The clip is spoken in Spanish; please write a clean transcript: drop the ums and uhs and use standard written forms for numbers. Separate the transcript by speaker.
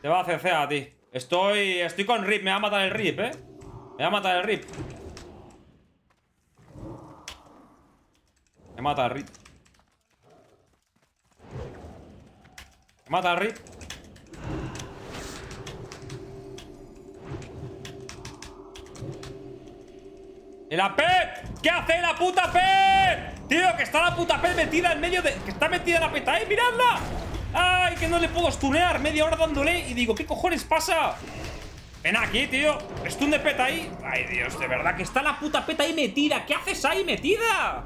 Speaker 1: Te va a hacer fea a ti. Estoy con Rip. Me va a matar el Rip, Me va a matar el Rip. Me mata el Rip. Me mata el Rip. ¡El AP! ¿Qué hace la puta P? Tío, que está la puta P metida en medio de... Que está metida la peta ahí, miradla. ¡Ay, que no le puedo stunear! Media hora dándole y digo, ¿qué cojones pasa? Ven aquí, tío. Stun de peta ahí. Ay, Dios, de verdad que está la puta peta ahí metida. ¿Qué haces ahí metida?